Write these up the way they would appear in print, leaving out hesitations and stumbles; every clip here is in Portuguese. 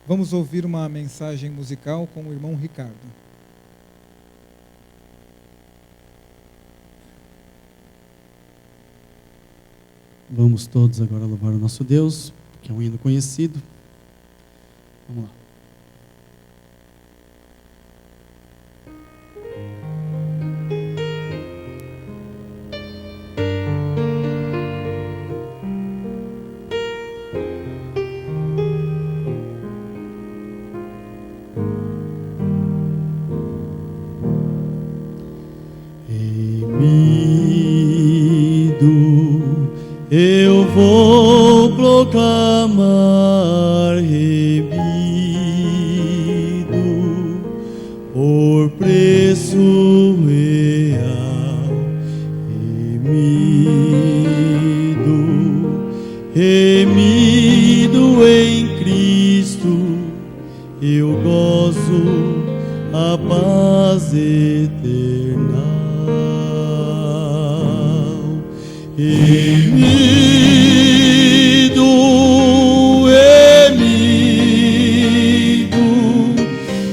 Vamos ouvir uma mensagem musical com o irmão Ricardo. Vamos todos agora louvar o nosso Deus, que é um hino conhecido. Vamos lá. Eu vou proclamar remido por preço real, remido em Cristo, eu gozo a paz eterna. Remido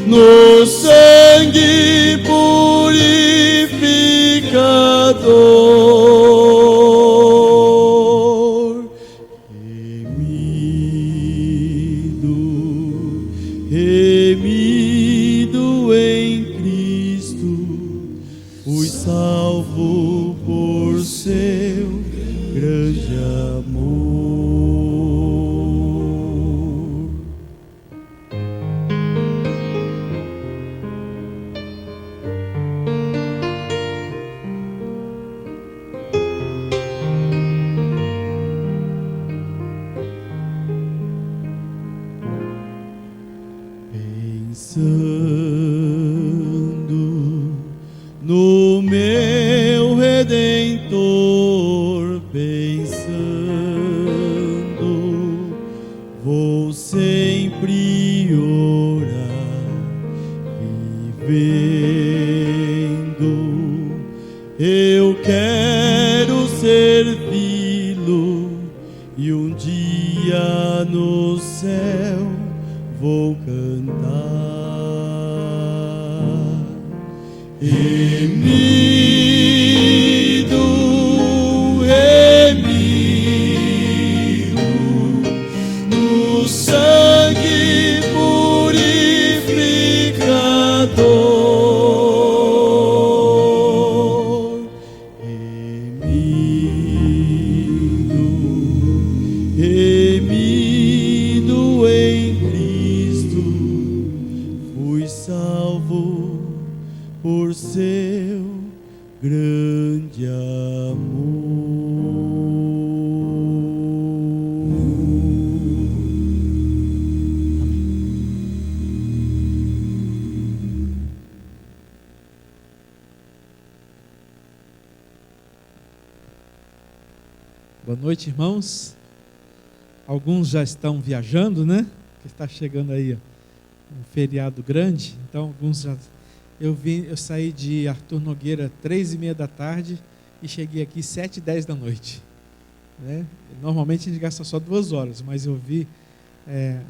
no sangue purificador. Remido em Cristo, fui salvo por seu grande amor. Pensando no meu Redentor, pensando, vou sempre orar, vivendo, eu quero servi-lo e um dia no céu vou cantar. Remido no sangue purificador. Remido em Cristo, fui salvo por seu grande amor. Boa noite, irmãos. Alguns já estão viajando, né? Que está chegando aí, ó, um feriado grande. Então, alguns já... Eu saí de Arthur Nogueira 3h30 da tarde e cheguei aqui 7h10 da noite. Né? Normalmente a gente gasta só 2 horas, mas eu vi um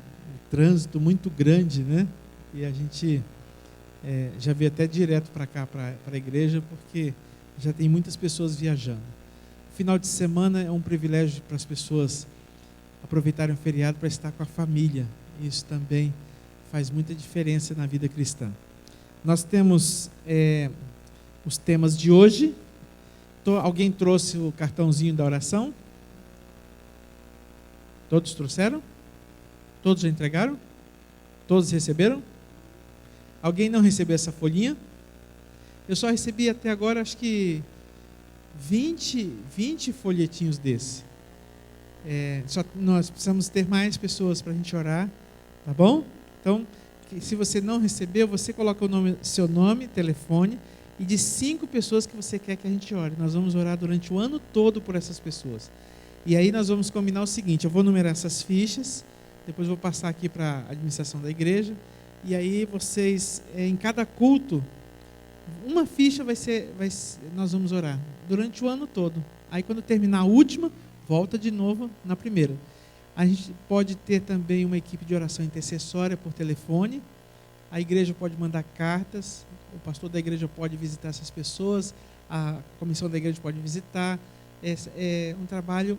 trânsito muito grande, né? E a gente já veio até direto para cá, para a igreja, porque já tem muitas pessoas viajando. Final de semana é um privilégio para as pessoas aproveitarem o feriado para estar com a família. Isso também faz muita diferença na vida cristã. Nós temos os temas de hoje. Alguém trouxe o cartãozinho da oração? Todos trouxeram? Todos já entregaram? Todos receberam? Alguém não recebeu essa folhinha? Eu só recebi até agora, acho que 20 folhetinhos desse. Nós precisamos ter mais pessoas para a gente orar, tá bom? Então, se você não recebeu, você coloca seu nome, telefone e de 5 pessoas que você quer que a gente ore. Nós vamos orar durante o ano todo por essas pessoas. E aí nós vamos combinar o seguinte: eu vou numerar essas fichas, depois vou passar aqui para a administração da igreja, e aí vocês, em cada culto, uma ficha nós vamos orar durante o ano todo. Aí quando terminar a última, volta de novo na primeira. A gente pode ter também uma equipe de oração intercessória por telefone. A igreja pode mandar cartas, o pastor da igreja pode visitar essas pessoas, a comissão da igreja pode visitar. É um trabalho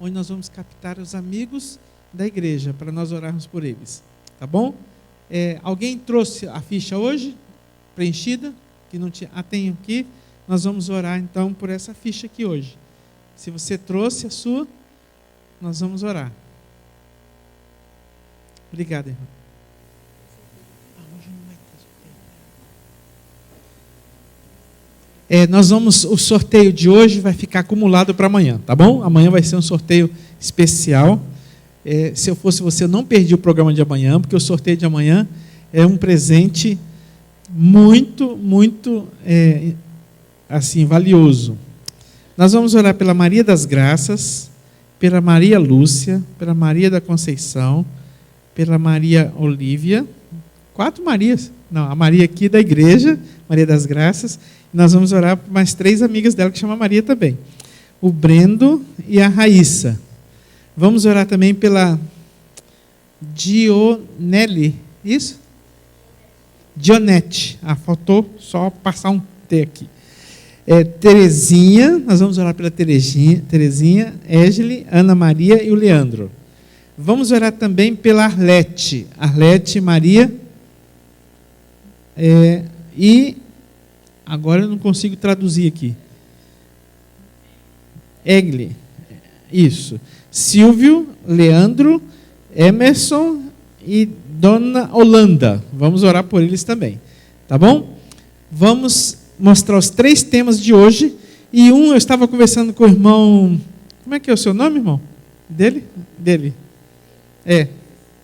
onde nós vamos captar os amigos da igreja para nós orarmos por eles. Tá bom? Alguém trouxe a ficha hoje, preenchida? Que não tinha, tenho aqui. Nós vamos orar então por essa ficha aqui hoje. Se você trouxe a sua, nós vamos orar. Obrigado, irmão. O sorteio de hoje vai ficar acumulado para amanhã, tá bom? Amanhã vai ser um sorteio especial. Se eu fosse você, eu não perdi o programa de amanhã, porque o sorteio de amanhã é um presente muito, muito assim, valioso. Nós vamos orar pela Maria das Graças, pela Maria Lúcia, pela Maria da Conceição, pela Maria Olívia, 4 Marias, não, a Maria aqui da igreja, Maria das Graças, e nós vamos orar por mais 3 amigas dela que chama Maria também, o Brendo e a Raíssa. Vamos orar também pela Dionelli, isso? Dionete, faltou só passar um T aqui. Terezinha, nós vamos orar pela Terezinha, Égile, Ana Maria e o Leandro. Vamos orar também pela Arlete Maria, e agora eu não consigo traduzir aqui. Egle, isso. Silvio, Leandro, Emerson e Dona Holanda. Vamos orar por eles também, tá bom? Vamos mostrar os 3 temas de hoje. E eu estava conversando com o irmão, como é que é o seu nome, irmão? Dele?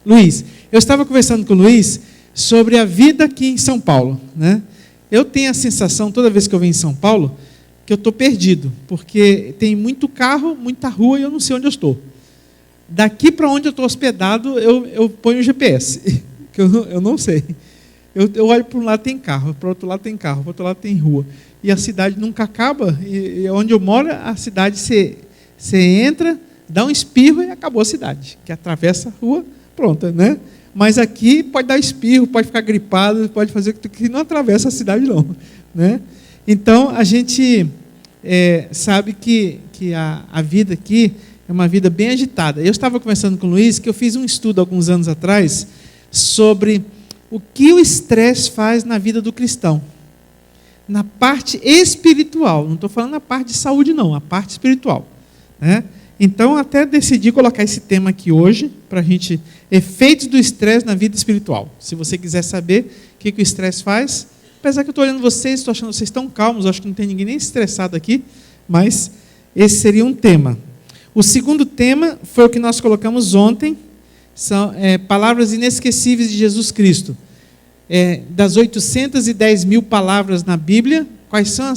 Luiz. Eu estava conversando com o Luiz sobre a vida aqui em São Paulo, né? Eu tenho a sensação, toda vez que eu venho em São Paulo, que eu estou perdido, porque tem muito carro, muita rua e eu não sei onde eu estou. Daqui para onde eu estou hospedado, eu ponho o GPS, que eu não sei. Eu olho para um lado tem carro, para o outro lado tem carro, para o outro lado tem rua. E a cidade nunca acaba, e onde eu moro, a cidade, você entra, dá um espirro e acabou a cidade, que atravessa a rua, pronto, né? Mas aqui pode dar espirro, pode ficar gripado, pode fazer que não atravessa a cidade não, né? Então, a gente sabe que a vida aqui é uma vida bem agitada. Eu estava conversando com o Luiz, que eu fiz um estudo alguns anos atrás sobre o que o estresse faz na vida do cristão. Na parte espiritual, não estou falando na parte de saúde não, a parte espiritual, né? Então, até decidi colocar esse tema aqui hoje, para a gente, efeitos do estresse na vida espiritual. Se você quiser saber o que o estresse faz, apesar que eu estou olhando vocês, estou achando vocês tão calmos, acho que não tem ninguém nem estressado aqui, mas esse seria um tema. O segundo tema foi o que nós colocamos ontem, são palavras inesquecíveis de Jesus Cristo. Das 810 mil palavras na Bíblia, quais são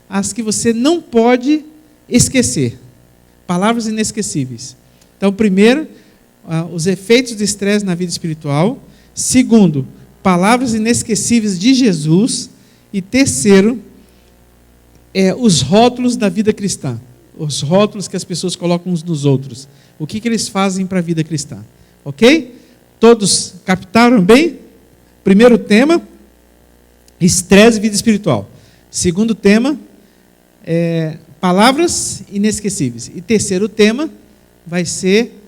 as que você não pode esquecer? Palavras inesquecíveis. Então, primeiro, os efeitos do estresse na vida espiritual. Segundo, palavras inesquecíveis de Jesus. E terceiro, os rótulos da vida cristã. Os rótulos que as pessoas colocam uns nos outros. O que eles fazem para a vida cristã. Ok? Todos captaram bem? Primeiro tema, estresse e vida espiritual. Segundo tema, palavras inesquecíveis. E terceiro tema vai ser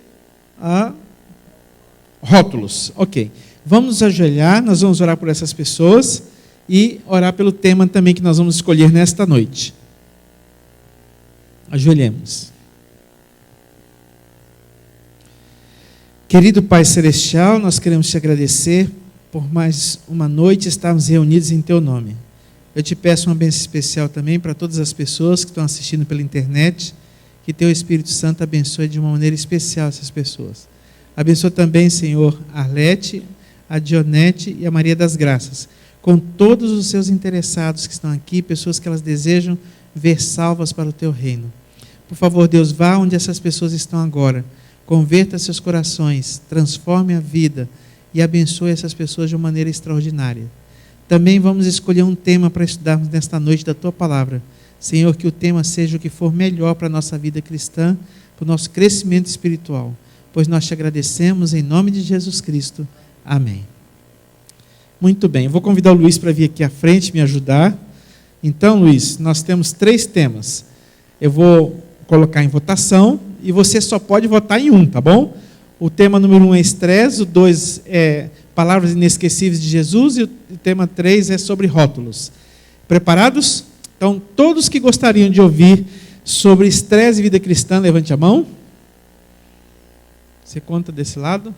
rótulos. Ok. Vamos nos ajoelhar, nós vamos orar por essas pessoas e orar pelo tema também que nós vamos escolher nesta noite. Ajoelhemos. Querido Pai Celestial, nós queremos te agradecer por mais uma noite estarmos reunidos em Teu nome. Eu te peço uma bênção especial também para todas as pessoas que estão assistindo pela internet, que Teu Espírito Santo abençoe de uma maneira especial essas pessoas. Abençoa também, Senhor, a Arlete, a Dionete e a Maria das Graças, com todos os seus interessados que estão aqui, pessoas que elas desejam ver salvas para o Teu reino. Por favor, Deus, vá onde essas pessoas estão agora, converta seus corações, transforme a vida e abençoe essas pessoas de uma maneira extraordinária. Também vamos escolher um tema para estudarmos nesta noite da Tua Palavra. Senhor, que o tema seja o que for melhor para a nossa vida cristã, para o nosso crescimento espiritual. pois nós te agradecemos em nome de Jesus Cristo. Amém. Muito bem, eu vou convidar o Luiz para vir aqui à frente me ajudar. Então, Luiz, nós temos 3 temas. Eu vou colocar em votação e você só pode votar em um, tá bom? O tema número 1 é estresse, o 2 é palavras inesquecíveis de Jesus e o tema 3 é sobre rótulos. Preparados? Então, todos que gostariam de ouvir sobre estresse e vida cristã, levante a mão. Você conta desse lado?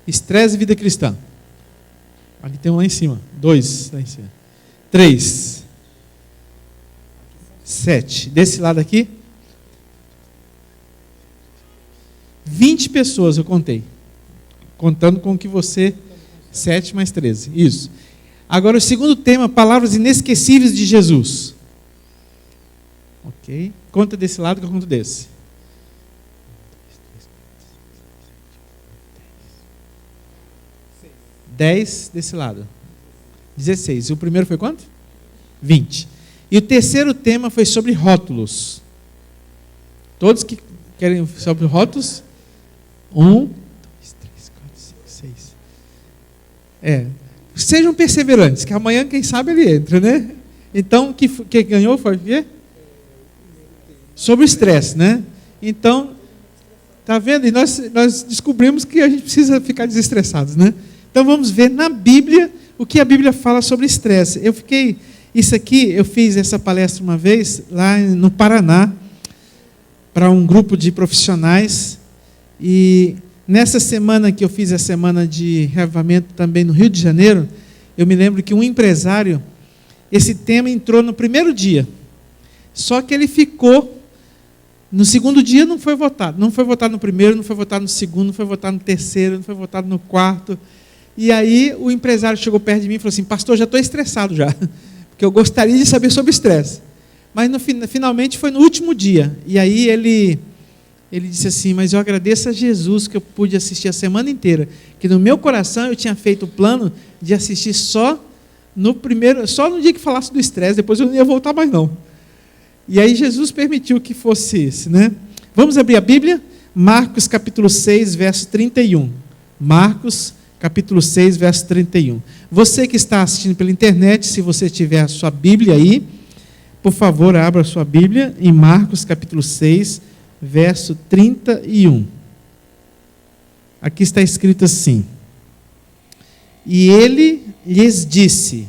Estresse e vida cristã. Ali tem um lá em cima. 2 lá em cima. 3. 7. Desse lado aqui? 20 pessoas eu contei. Contando com que você... 7 mais 13. Isso. Agora o segundo tema, palavras inesquecíveis de Jesus. Ok. Conta desse lado que eu conto desse. 10 desse lado. 16. E o primeiro foi quanto? 20. E o terceiro tema foi sobre rótulos. Todos que querem sobre rótulos? 1, 2, 3, 4, 5, 6. Sejam perseverantes, que amanhã, quem sabe, ele entra, né? Então, que ganhou foi o quê? Sobre o estresse, né? Então, tá vendo? E nós descobrimos que a gente precisa ficar desestressados, né? Então, vamos ver na Bíblia o que a Bíblia fala sobre estresse. Eu fiz essa palestra uma vez, lá no Paraná, para um grupo de profissionais, e nessa semana que eu fiz a semana de reavivamento também no Rio de Janeiro, eu me lembro que um empresário, esse tema entrou no primeiro dia, só que ele ficou, no segundo dia não foi votado no primeiro, não foi votado no segundo, não foi votado no terceiro, não foi votado no quarto, e aí o empresário chegou perto de mim e falou assim: pastor, já estou estressado já, porque eu gostaria de saber sobre estresse, mas finalmente foi no último dia, e aí ele disse assim: mas eu agradeço a Jesus que eu pude assistir a semana inteira, que no meu coração eu tinha feito o plano de assistir só no dia que falasse do estresse, depois eu não ia voltar mais não. E aí Jesus permitiu que fosse esse, né? Vamos abrir a Bíblia? Marcos capítulo 6, verso 31. Marcos capítulo 6, verso 31. Você que está assistindo pela internet, se você tiver a sua Bíblia aí, por favor, abra a sua Bíblia em Marcos capítulo 6, verso 31. Aqui está escrito assim: e ele lhes disse: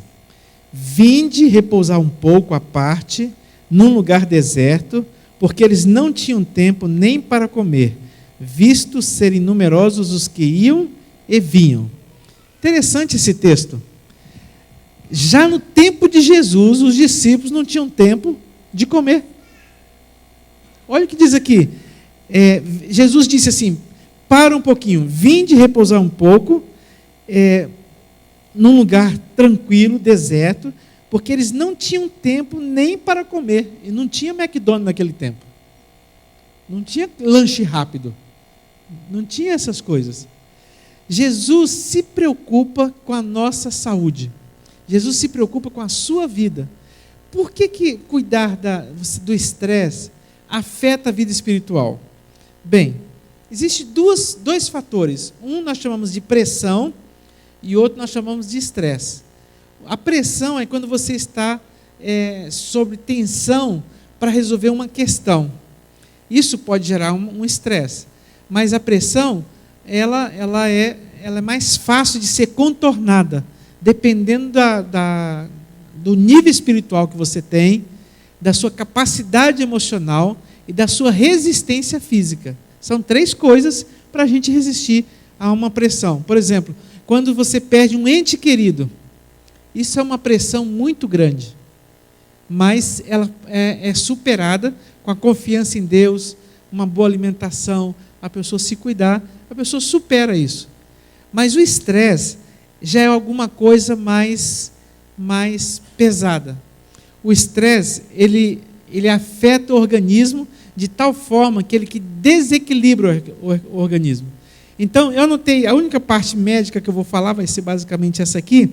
vinde repousar um pouco à parte, num lugar deserto, porque eles não tinham tempo nem para comer, visto serem numerosos os que iam e vinham. Interessante esse texto. Já no tempo de Jesus, os discípulos não tinham tempo de comer. Olha o que diz aqui. Jesus disse assim: para um pouquinho, vinde repousar um pouco, num lugar tranquilo, deserto, porque eles não tinham tempo nem para comer. E não tinha McDonald's naquele tempo. Não tinha lanche rápido. Não tinha essas coisas. Jesus se preocupa com a nossa saúde. Jesus se preocupa com a sua vida. Por que cuidar do estresse afeta a vida espiritual? Bem, existem dois fatores. Um nós chamamos de pressão e outro nós chamamos de estresse. A pressão é quando você está sob tensão para resolver uma questão. Isso pode gerar um estresse. Mas a pressão, ela é mais fácil de ser contornada, dependendo do nível espiritual que você tem, da sua capacidade emocional e da sua resistência física. São 3 coisas para a gente resistir a uma pressão. Por exemplo, quando você perde um ente querido, isso é uma pressão muito grande, mas ela é superada com a confiança em Deus, uma boa alimentação, a pessoa se cuidar, a pessoa supera isso. Mas o estresse já é alguma coisa mais pesada. O estresse, ele afeta o organismo de tal forma que ele desequilibra o organismo. Então, eu anotei, a única parte médica que eu vou falar vai ser basicamente essa aqui,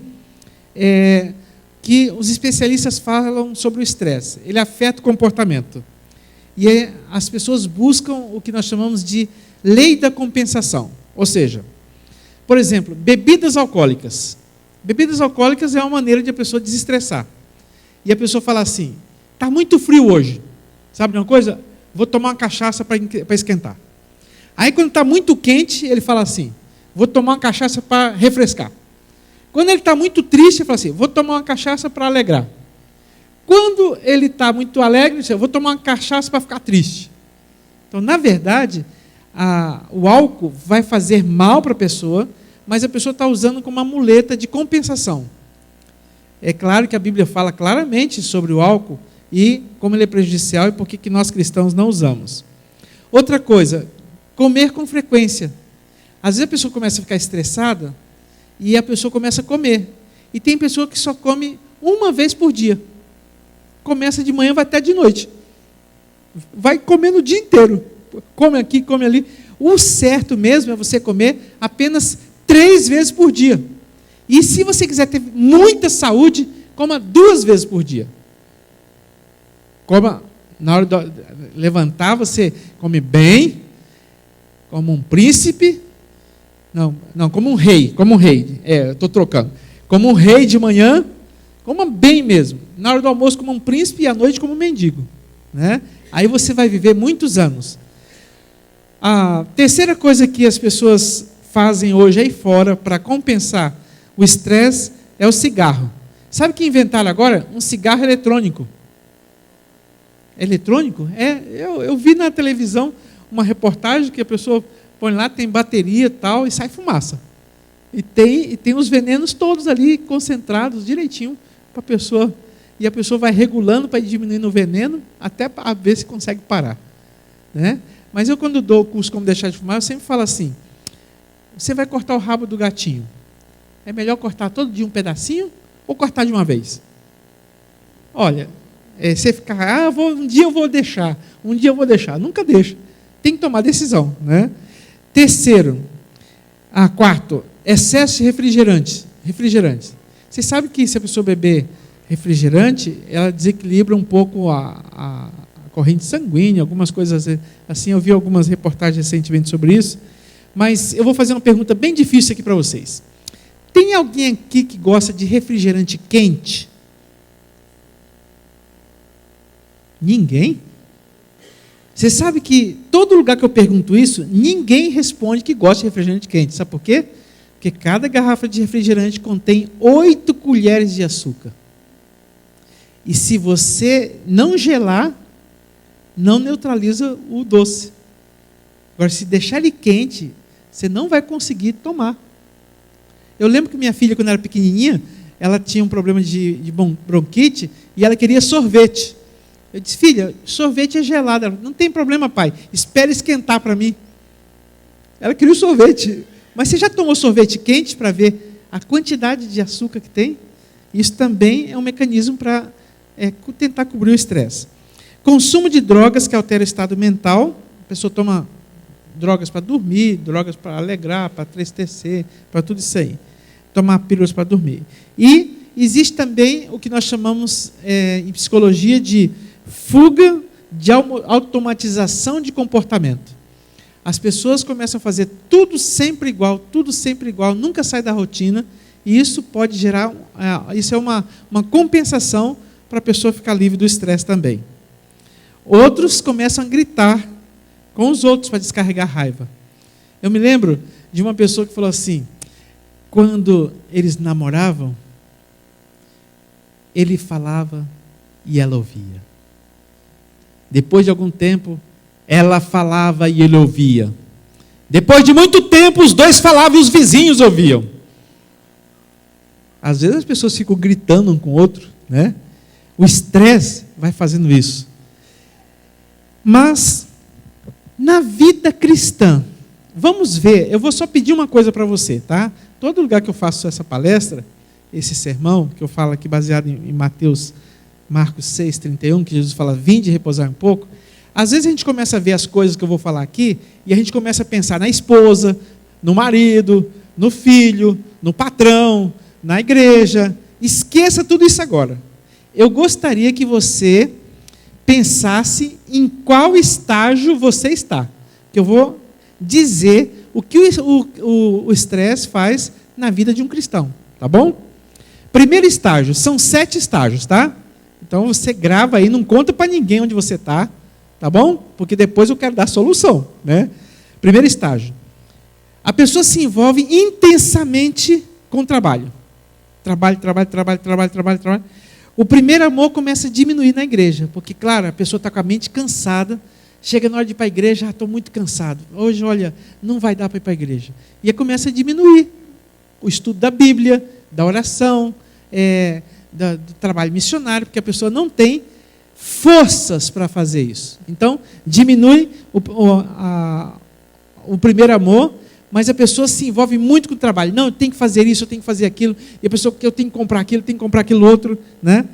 que os especialistas falam sobre o estresse. Ele afeta o comportamento. E as pessoas buscam o que nós chamamos de lei da compensação. Ou seja, por exemplo, bebidas alcoólicas. Bebidas alcoólicas é uma maneira de a pessoa desestressar. E a pessoa fala assim, está muito frio hoje. Sabe de uma coisa? Vou tomar uma cachaça para esquentar. Aí quando está muito quente, ele fala assim, vou tomar uma cachaça para refrescar. Quando ele está muito triste, ele fala assim, vou tomar uma cachaça para alegrar. Quando ele está muito alegre, ele diz, vou tomar uma cachaça para ficar triste. Então, na verdade, o álcool vai fazer mal para a pessoa, mas a pessoa está usando como uma muleta de compensação. É claro que a Bíblia fala claramente sobre o álcool e como ele é prejudicial e por que nós cristãos não usamos. Outra coisa, comer com frequência. Às vezes a pessoa começa a ficar estressada e a pessoa começa a comer. E tem pessoa que só come uma vez por dia. Começa de manhã, vai até de noite. Vai comendo o dia inteiro. Come aqui, come ali. O certo mesmo é você comer apenas 3 vezes por dia. E se você quiser ter muita saúde, coma 2 vezes por dia. Coma, na hora de levantar, você come bem, como um príncipe. Não, como um rei. Eu estou trocando. Como um rei de manhã, coma bem mesmo. Na hora do almoço, como um príncipe e à noite, como um mendigo. Né? Aí você vai viver muitos anos. A terceira coisa que as pessoas fazem hoje aí fora para compensar o estresse é o cigarro. Sabe o que inventaram agora? Um cigarro eletrônico. Eletrônico? Eu vi na televisão uma reportagem que a pessoa põe lá, tem bateria e tal, e sai fumaça. E tem os venenos todos ali concentrados direitinho para a pessoa. E a pessoa vai regulando para ir diminuindo o veneno até para ver se consegue parar. Né? Mas eu, quando dou o curso Como Deixar de Fumar, eu sempre falo assim, você vai cortar o rabo do gatinho. É melhor cortar todo dia um pedacinho ou cortar de uma vez? Olha, você ficar, um dia eu vou deixar. Nunca deixa. Tem que tomar decisão. Né? Quarto, excesso de refrigerantes. Você sabe que se a pessoa beber refrigerante, ela desequilibra um pouco a corrente sanguínea, algumas coisas assim. Eu vi algumas reportagens recentemente sobre isso. Mas eu vou fazer uma pergunta bem difícil aqui para vocês. Tem alguém aqui que gosta de refrigerante quente? Ninguém? Você sabe que todo lugar que eu pergunto isso, ninguém responde que gosta de refrigerante quente. Sabe por quê? Porque cada garrafa de refrigerante contém 8 colheres de açúcar. E se você não gelar, não neutraliza o doce. Agora, se deixar ele quente, você não vai conseguir tomar. Eu lembro que minha filha, quando era pequenininha, ela tinha um problema de bronquite e ela queria sorvete. Eu disse, filha, sorvete é gelado. Ela, não tem problema, pai, espere esquentar para mim. Ela queria o sorvete. Mas você já tomou sorvete quente para ver a quantidade de açúcar que tem? Isso também é um mecanismo para tentar cobrir o estresse. Consumo de drogas que altera o estado mental. A pessoa toma drogas para dormir, drogas para alegrar, para tristecer, para tudo isso aí. Tomar pílulas para dormir. E existe também o que nós chamamos em psicologia de fuga de automatização de comportamento. As pessoas começam a fazer tudo sempre igual, nunca sai da rotina, e isso pode gerar, isso é uma compensação para a pessoa ficar livre do estresse também. Outros começam a gritar com os outros para descarregar raiva. Eu me lembro de uma pessoa que falou assim, quando eles namoravam, ele falava e ela ouvia. Depois de algum tempo, ela falava e ele ouvia. Depois de muito tempo, os dois falavam e os vizinhos ouviam. Às vezes as pessoas ficam gritando um com o outro, né? O estresse vai fazendo isso. Mas, na vida cristã, vamos ver, eu vou só pedir uma coisa para você, tá? Todo lugar que eu faço essa palestra, esse sermão, que eu falo aqui baseado em Marcos 6:31, que Jesus fala, vinde repousar um pouco, às vezes a gente começa a ver as coisas que eu vou falar aqui, e a gente começa a pensar na esposa, no marido, no filho, no patrão, na igreja. Esqueça tudo isso agora. Eu gostaria que você pensasse em qual estágio você está. Que eu vou dizer o que o estresse faz na vida de um cristão, tá bom? Primeiro estágio, são 7 estágios, tá? Então você grava aí, não conta para ninguém onde você está, tá bom? Porque depois eu quero dar solução, né? Primeiro estágio. A pessoa se envolve intensamente com o trabalho. Trabalho. O primeiro amor começa a diminuir na igreja, porque, claro, a pessoa está com a mente cansada, chega na hora de ir para a igreja, estou muito cansado. Hoje, olha, não vai dar para ir para a igreja. E aí começa a diminuir o estudo da Bíblia, da oração, do trabalho missionário, porque a pessoa não tem forças para fazer isso. Então, diminui o primeiro amor, mas a pessoa se envolve muito com o trabalho. Não, eu tenho que fazer isso, eu tenho que fazer aquilo, e a pessoa que eu tenho que comprar aquilo, eu tenho que comprar aquilo outro, né?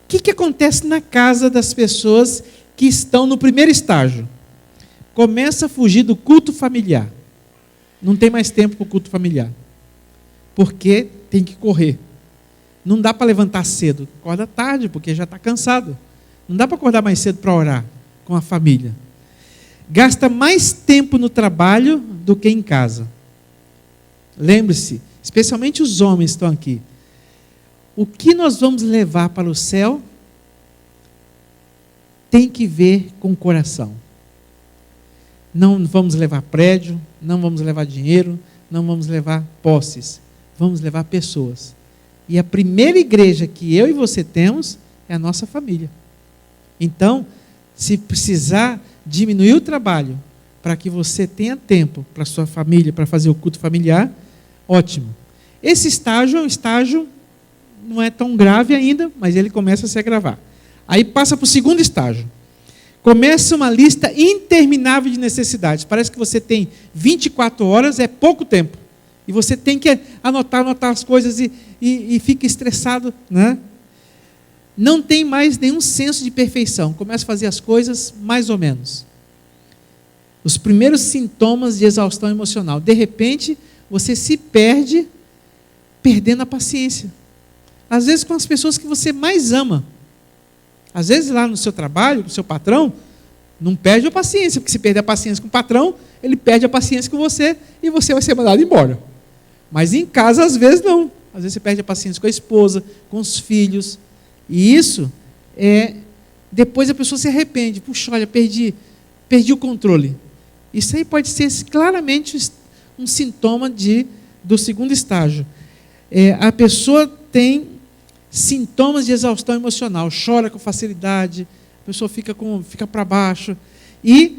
O que acontece na casa das pessoas que estão no primeiro estágio? Começa a fugir do culto familiar. Não tem mais tempo para o culto familiar. Porque tem que correr. Não dá para levantar cedo. Acorda tarde, porque já está cansado. Não dá para acordar mais cedo para orar com a família. Gasta mais tempo no trabalho do que em casa. Lembre-se, especialmente os homens que estão aqui. O que nós vamos levar para o céu tem que ver com o coração. Não vamos levar prédio, não vamos levar dinheiro, não vamos levar posses. Vamos levar pessoas. E a primeira igreja que eu e você temos é a nossa família. Então, se precisar diminuir o trabalho para que você tenha tempo para a sua família, para fazer o culto familiar, ótimo. Esse estágio é um estágio, não é tão grave ainda, mas ele começa a se agravar. Aí passa para o segundo estágio. Começa uma lista interminável de necessidades. Parece que você tem 24 horas, é pouco tempo. E você tem que anotar as coisas e fica estressado, né? Não tem mais nenhum senso de perfeição. Começa a fazer as coisas mais ou menos. Os primeiros sintomas de exaustão emocional. De repente, você se perde, perdendo a paciência. Às vezes com as pessoas que você mais ama. Às vezes lá no seu trabalho, com o seu patrão, não perde a paciência, porque se perder a paciência com o patrão, ele perde a paciência com você e você vai ser mandado embora. Mas em casa, às vezes, não. Às vezes você perde a paciência com a esposa, com os filhos. E isso depois a pessoa se arrepende. Puxa, olha, perdi o controle. Isso aí pode ser claramente um sintoma do segundo estágio. A pessoa tem sintomas de exaustão emocional, chora com facilidade, a pessoa fica para baixo. E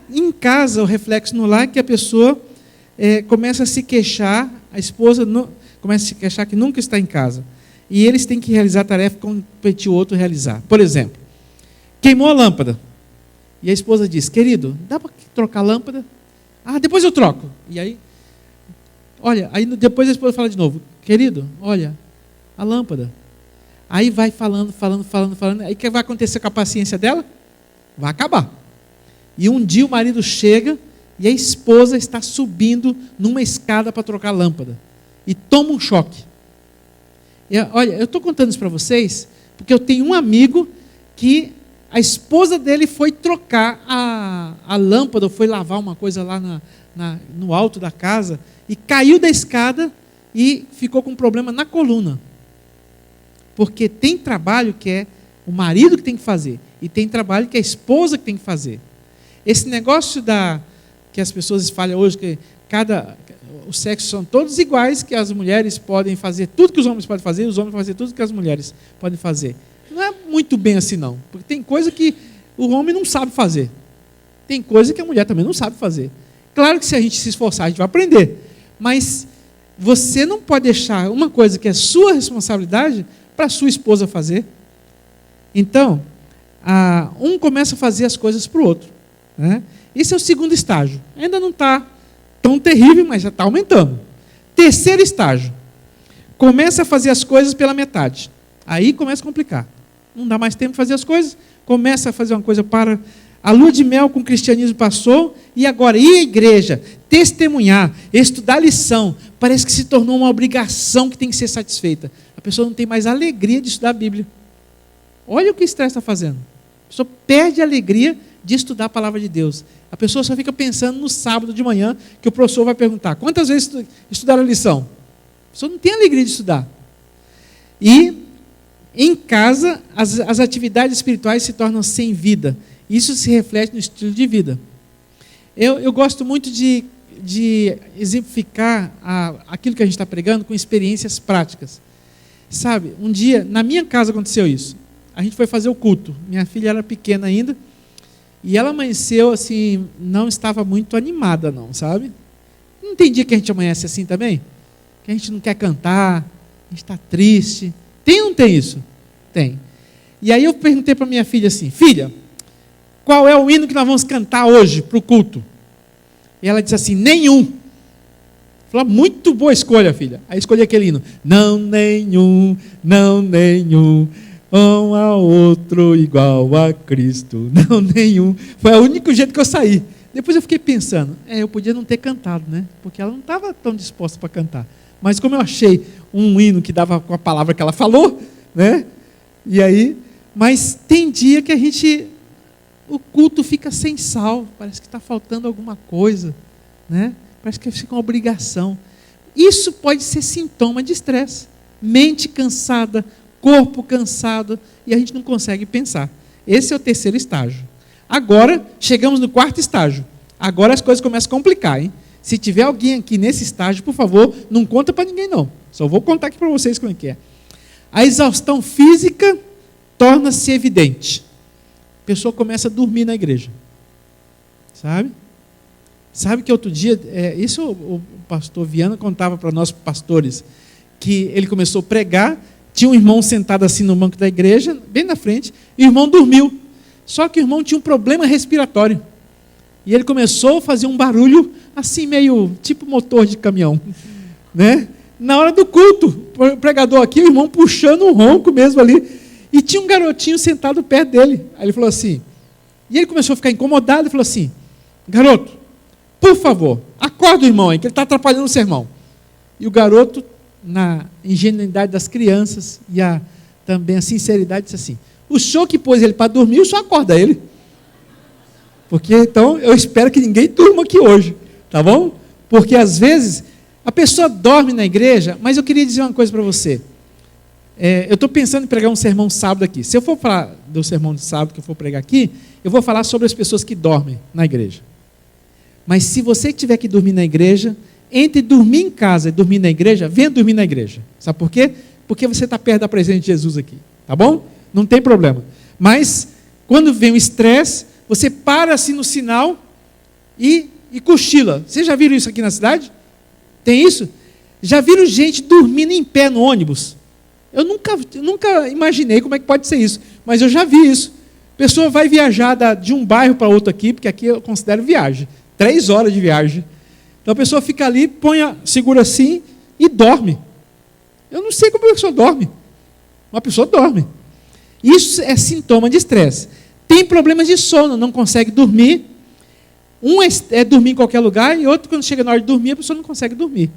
em casa, o reflexo no lar é que a pessoa começa a se queixar, a esposa começa a se queixar que nunca está em casa. E eles têm que realizar a tarefa e competir o outro realizar. Por exemplo, queimou a lâmpada. E a esposa diz, querido, dá para trocar a lâmpada? Ah, depois eu troco. E aí, olha, aí depois a esposa fala de novo, querido, olha, a lâmpada. Aí vai falando. Aí o que vai acontecer com a paciência dela? Vai acabar. E um dia o marido chega e a esposa está subindo numa escada para trocar a lâmpada. E toma um choque. Olha, eu estou contando isso para vocês porque eu tenho um amigo que a esposa dele foi trocar a lâmpada, foi lavar uma coisa lá no alto da casa e caiu da escada e ficou com um problema na coluna. Porque tem trabalho que é o marido que tem que fazer e tem trabalho que é a esposa que tem que fazer. Esse negócio que as pessoas falam hoje, que os sexos são todos iguais, que as mulheres podem fazer tudo que os homens podem fazer, e os homens podem fazer tudo que as mulheres podem fazer. Não é muito bem assim, não. Porque tem coisa que o homem não sabe fazer. Tem coisa que a mulher também não sabe fazer. Claro que se a gente se esforçar, a gente vai aprender. Mas você não pode deixar uma coisa que é sua responsabilidade para a sua esposa fazer. Então, um começa a fazer as coisas para o outro. Né? Esse é o segundo estágio. Ainda não está tão terrível, mas já está aumentando. Terceiro estágio. Começa a fazer as coisas pela metade. Aí começa a complicar. Não dá mais tempo para fazer as coisas. Começa a fazer uma coisa para... A lua de mel com o cristianismo passou, e agora ir à igreja, testemunhar, estudar lição, parece que se tornou uma obrigação que tem que ser satisfeita. A pessoa não tem mais alegria de estudar a Bíblia. Olha o que o estresse está fazendo. A pessoa perde a alegria de estudar a palavra de Deus. A pessoa só fica pensando no sábado de manhã, que o professor vai perguntar, quantas vezes estudaram a lição? A pessoa não tem alegria de estudar. E em casa, as atividades espirituais se tornam sem vida. Isso se reflete no estilo de vida. Eu gosto muito de exemplificar aquilo que a gente está pregando com experiências práticas. Sabe, um dia, na minha casa aconteceu isso. A gente foi fazer o culto. Minha filha era pequena ainda. E ela amanheceu assim, não estava muito animada não, sabe? Não tem dia que a gente amanhece assim também? Que a gente não quer cantar, a gente está triste. Tem ou não tem isso? Tem. E aí eu perguntei para minha filha assim, filha, qual é o hino que nós vamos cantar hoje para o culto? E ela disse assim, nenhum. Falei, muito boa escolha, filha. Aí escolhi aquele hino. Não nenhum, não nenhum, um ao outro igual a Cristo. Não nenhum. Foi o único jeito que eu saí. Depois eu fiquei pensando, eu podia não ter cantado, né? Porque ela não estava tão disposta para cantar. Mas como eu achei um hino que dava com a palavra que ela falou, né? E aí, mas tem dia que o culto fica sem sal, parece que está faltando alguma coisa, né? Parece que fica uma obrigação. Isso pode ser sintoma de estresse. Mente cansada, corpo cansado, e a gente não consegue pensar. Esse é o terceiro estágio. Agora, chegamos no quarto estágio. Agora as coisas começam a complicar, hein? Se tiver alguém aqui nesse estágio, por favor, não conta para ninguém não. Só vou contar aqui para vocês como é que é. A exaustão física torna-se evidente. A pessoa começa a dormir na igreja. Sabe? Sabe que outro dia, isso o pastor Viana contava para nós pastores, que ele começou a pregar, tinha um irmão sentado assim no banco da igreja, bem na frente, e o irmão dormiu. Só que o irmão tinha um problema respiratório. E ele começou a fazer um barulho assim, meio tipo motor de caminhão. Né? Na hora do culto, o pregador aqui, o irmão puxando um ronco mesmo ali, e tinha um garotinho sentado perto dele. Aí ele falou assim, e ele começou a ficar incomodado, e falou assim, garoto, por favor, acorda o irmão aí, que ele está atrapalhando o sermão. E o garoto, na ingenuidade das crianças e também a sinceridade, disse assim, o senhor que pôs ele para dormir, o senhor acorda ele. Porque então eu espero que ninguém durma aqui hoje, tá bom? Porque às vezes a pessoa dorme na igreja, mas eu queria dizer uma coisa para você. Eu estou pensando em pregar um sermão sábado aqui. Se eu for falar do sermão de sábado que eu for pregar aqui, eu vou falar sobre as pessoas que dormem na igreja. Mas se você tiver que dormir na igreja, entre dormir em casa e dormir na igreja, venha dormir na igreja. Sabe por quê? Porque você está perto da presença de Jesus aqui. Tá bom? Não tem problema. Mas, quando vem o estresse, você para assim no sinal e cochila. Vocês já viram isso aqui na cidade? Tem isso? Já viram gente dormindo em pé no ônibus? Eu nunca imaginei como é que pode ser isso. Mas eu já vi isso. A pessoa vai viajar de um bairro para outro aqui, porque aqui eu considero viagem. 3 horas de viagem. Então a pessoa fica ali, segura assim e dorme. Eu não sei como a pessoa dorme. Uma pessoa dorme. Isso é sintoma de estresse. Tem problemas de sono, não consegue dormir. Um é dormir em qualquer lugar e outro, quando chega na hora de dormir, a pessoa não consegue dormir.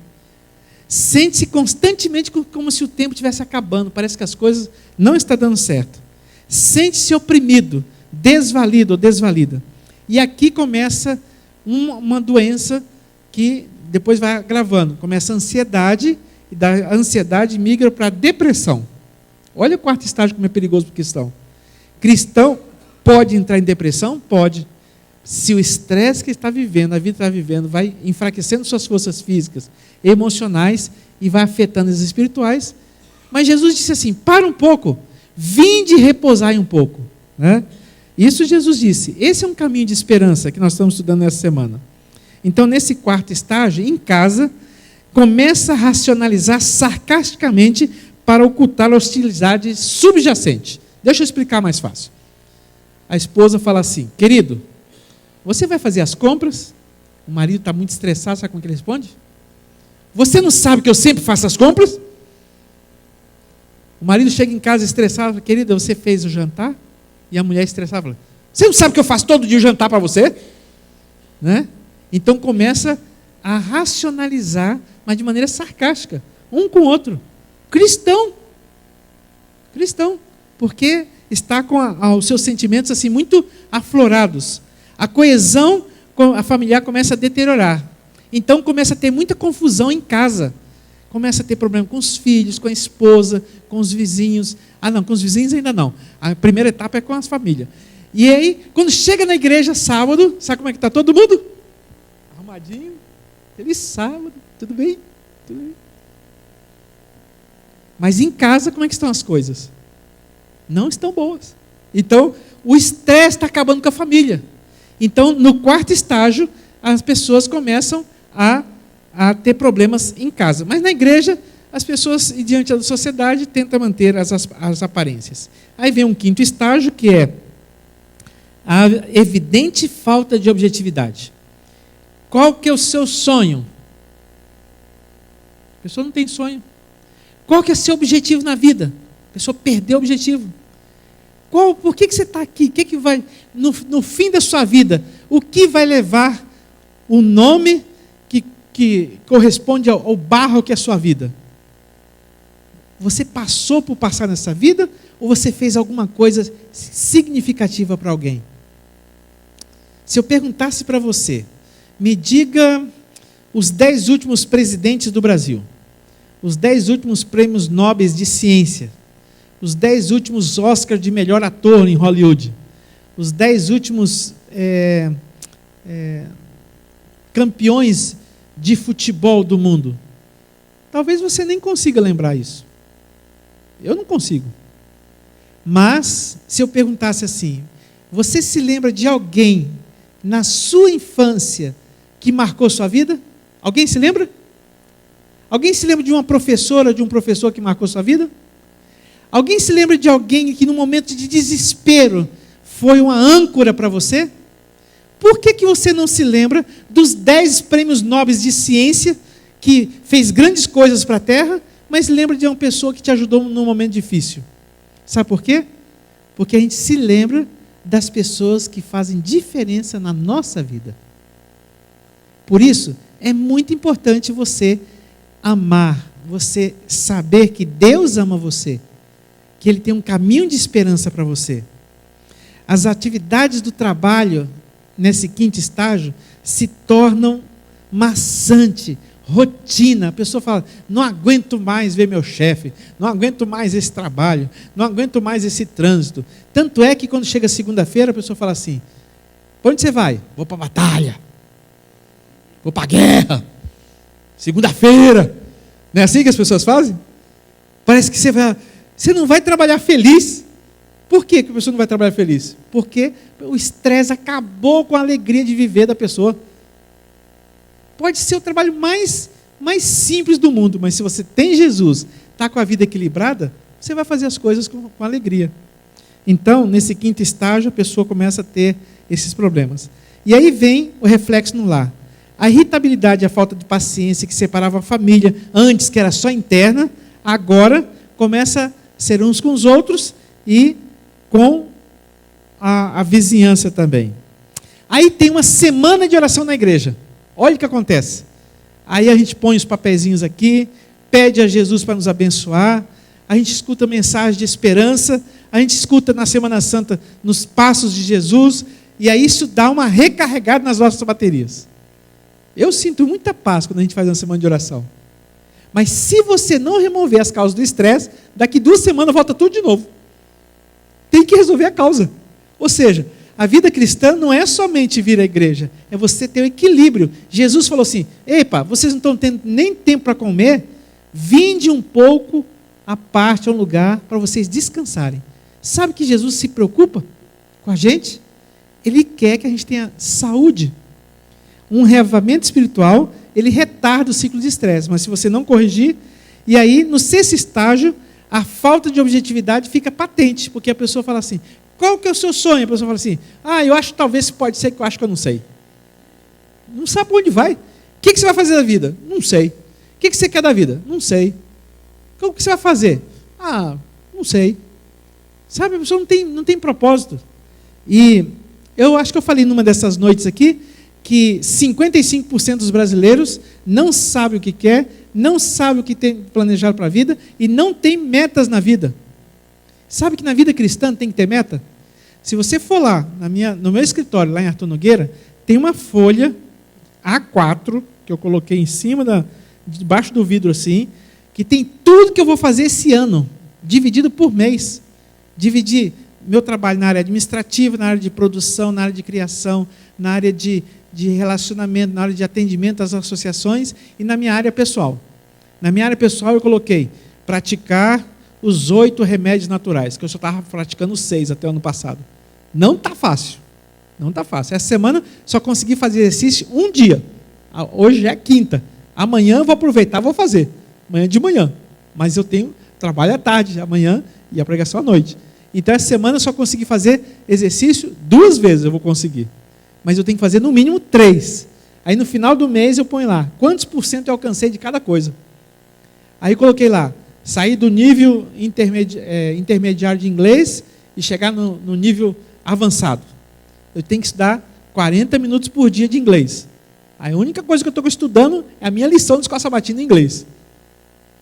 Sente-se constantemente como se o tempo estivesse acabando. Parece que as coisas não estão dando certo. Sente-se oprimido, desvalido ou desvalida. E aqui começa uma doença que depois vai agravando. Começa a ansiedade, e da ansiedade migra para a depressão. Olha o quarto estágio como é perigoso para o cristão. Cristão pode entrar em depressão? Pode. Se o estresse que está vivendo, a vida está vivendo, vai enfraquecendo suas forças físicas, emocionais e vai afetando as espirituais. Mas Jesus disse assim, para um pouco, vinde repousai um pouco. Né? Isso Jesus disse. Esse é um caminho de esperança que nós estamos estudando nessa semana. Então, nesse quarto estágio, em casa, começa a racionalizar sarcasticamente para ocultar a hostilidade subjacente. Deixa eu explicar mais fácil. A esposa fala assim, querido, você vai fazer as compras? O marido está muito estressado, sabe como é que ele responde? Você não sabe que eu sempre faço as compras? O marido chega em casa estressado, fala, querida, você fez o jantar? E a mulher estressada fala, você não sabe que eu faço todo dia o jantar para você? Né? Então começa a racionalizar, mas de maneira sarcástica, um com o outro. Cristão. Porque está com os seus sentimentos assim muito aflorados. A coesão familiar começa a deteriorar. Então começa a ter muita confusão em casa. Começa a ter problema com os filhos, com a esposa, com os vizinhos. Não, com os vizinhos ainda não. A primeira etapa é com as famílias. E aí, quando chega na igreja sábado, sabe como é que está todo mundo? Arrumadinho. Feliz sábado, tudo bem? Tudo bem. Mas em casa, como é que estão as coisas? Não estão boas. Então, o estresse está acabando com a família. Então, no quarto estágio, as pessoas começam a ter problemas em casa. Mas na igreja, as pessoas, diante da sociedade, tentam manter as aparências. Aí vem um quinto estágio, que é a evidente falta de objetividade. Qual que é o seu sonho? A pessoa não tem sonho. Qual que é o seu objetivo na vida? A pessoa perdeu o objetivo. Por que você está aqui? O que vai, no fim da sua vida, o que vai levar o nome que corresponde ao barro que é a sua vida? Você passou por passar nessa vida ou você fez alguma coisa significativa para alguém? Se eu perguntasse para você, me diga os 10 últimos presidentes do Brasil, os 10 últimos prêmios Nobel de ciência, os 10 últimos Oscars de melhor ator em Hollywood, os 10 últimos campeões de futebol do mundo. Talvez você nem consiga lembrar isso. Eu não consigo. Mas, se eu perguntasse assim, você se lembra de alguém na sua infância que marcou sua vida? Alguém se lembra? Alguém se lembra de uma professora, de um professor que marcou sua vida? Alguém se lembra de alguém que, num momento de desespero, foi uma âncora para você? Por que você não se lembra dos 10 prêmios Nobel de ciência que fez grandes coisas para a Terra, mas lembra de uma pessoa que te ajudou num momento difícil? Sabe por quê? Porque a gente se lembra das pessoas que fazem diferença na nossa vida. Por isso, é muito importante você amar, você saber que Deus ama você, que Ele tem um caminho de esperança para você. As atividades do trabalho, nesse quinto estágio, se tornam maçante, rotina. A pessoa fala, não aguento mais ver meu chefe, não aguento mais esse trabalho, não aguento mais esse trânsito. Tanto é que quando chega segunda-feira, a pessoa fala assim, para onde você vai? Vou para a batalha, vou para a guerra, segunda-feira. Não é assim que as pessoas fazem? Parece que você não vai trabalhar feliz. Por que a pessoa não vai trabalhar feliz? Porque o estresse acabou com a alegria de viver da pessoa. Pode ser o trabalho mais simples do mundo, mas se você tem Jesus, está com a vida equilibrada, você vai fazer as coisas com alegria. Então, nesse quinto estágio, a pessoa começa a ter esses problemas. E aí vem o reflexo no lar. A irritabilidade e a falta de paciência que separava a família, antes que era só interna, agora começa a ser uns com os outros e com a vizinhança também. Aí tem uma semana de oração na igreja. Olha o que acontece. Aí a gente põe os papeizinhos aqui, pede a Jesus para nos abençoar, a gente escuta mensagem de esperança, a gente escuta na Semana Santa nos passos de Jesus, e aí isso dá uma recarregada nas nossas baterias. Eu sinto muita paz quando a gente faz uma semana de oração. Mas se você não remover as causas do estresse, daqui 2 semanas volta tudo de novo. Tem que resolver a causa. Ou seja, a vida cristã não é somente vir à igreja, é você ter o equilíbrio. Jesus falou assim, epa, vocês não estão tendo nem tempo para comer, vinde um pouco à parte, a um lugar, para vocês descansarem. Sabe que Jesus se preocupa com a gente? Ele quer que a gente tenha saúde. Um reavivamento espiritual, ele retarda o ciclo de estresse, mas se você não corrigir, e aí no 6º estágio, a falta de objetividade fica patente, porque a pessoa fala assim, qual que é o seu sonho? A pessoa fala assim, eu acho que talvez pode ser, que eu acho que eu não sei. Não sabe para onde vai. O que você vai fazer da vida? Não sei. O que você quer da vida? Não sei. O que você vai fazer? Não sei. Sabe, a pessoa não tem propósito. E eu acho que eu falei numa dessas noites aqui, que 55% dos brasileiros não sabem o que quer, não sabem o que tem planejado para a vida e não tem metas na vida. Sabe que na vida cristã tem que ter meta? Se você for lá, no meu escritório, lá em Arthur Nogueira, tem uma folha A4, que eu coloquei em cima, debaixo do vidro assim, que tem tudo que eu vou fazer esse ano, dividido por mês. Dividir meu trabalho na área administrativa, na área de produção, na área de criação, na área de relacionamento, na área de atendimento às associações e na minha área pessoal. Na minha área pessoal eu coloquei praticar os 8 remédios naturais, que eu só estava praticando 6 até o ano passado. Não está fácil. Não está fácil. Essa semana só consegui fazer exercício um dia. Hoje é quinta. Amanhã eu vou aproveitar e vou fazer. Amanhã de manhã. Mas eu tenho trabalho à tarde, amanhã e a pregação à noite. Então essa semana eu só consegui fazer exercício 2 vezes eu vou conseguir. Mas eu tenho que fazer no mínimo 3. Aí no final do mês eu ponho lá, quantos % eu alcancei de cada coisa. Aí coloquei lá, sair do nível intermediário de inglês e chegar no nível avançado. Eu tenho que estudar 40 minutos por dia de inglês. A única coisa que eu estou estudando é a minha lição de escola sabatina em inglês.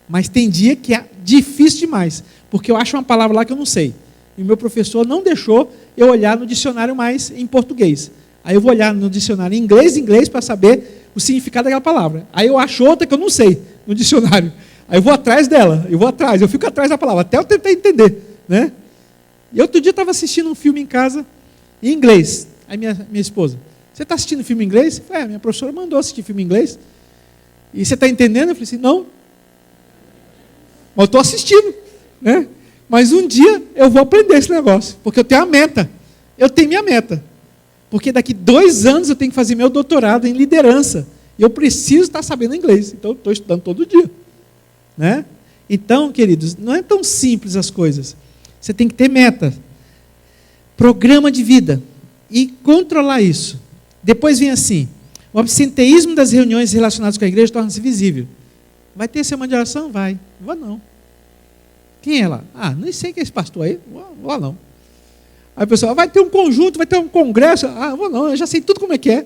Mas tem dia que é difícil demais, porque eu acho uma palavra lá que eu não sei. E o meu professor não deixou eu olhar no dicionário mais em português. Aí eu vou olhar no dicionário em inglês, para saber o significado daquela palavra. Aí eu acho outra que eu não sei no dicionário. Aí eu vou atrás dela, eu fico atrás da palavra, até eu tentar entender. Né? E outro dia eu estava assistindo um filme em casa, em inglês. Aí minha esposa, você está assistindo filme em inglês? Eu falei, minha professora mandou assistir filme em inglês. E você está entendendo? Eu falei assim, não. Mas eu estou assistindo. Né? Mas um dia eu vou aprender esse negócio, porque eu tenho a meta. Eu tenho minha meta. Porque daqui 2 anos eu tenho que fazer meu doutorado em liderança. E eu preciso estar sabendo inglês. Então eu estou estudando todo dia. Né? Então, queridos, não é tão simples as coisas. Você tem que ter meta. Programa de vida. E controlar isso. Depois vem assim, o absenteísmo das reuniões relacionadas com a igreja torna-se visível. Vai ter semana de oração? Vai. Não vou não. Quem é lá? Nem sei quem é esse pastor aí. Vou lá não. Aí o pessoal, vai ter um conjunto, vai ter um congresso. Vou não, eu já sei tudo como é que é.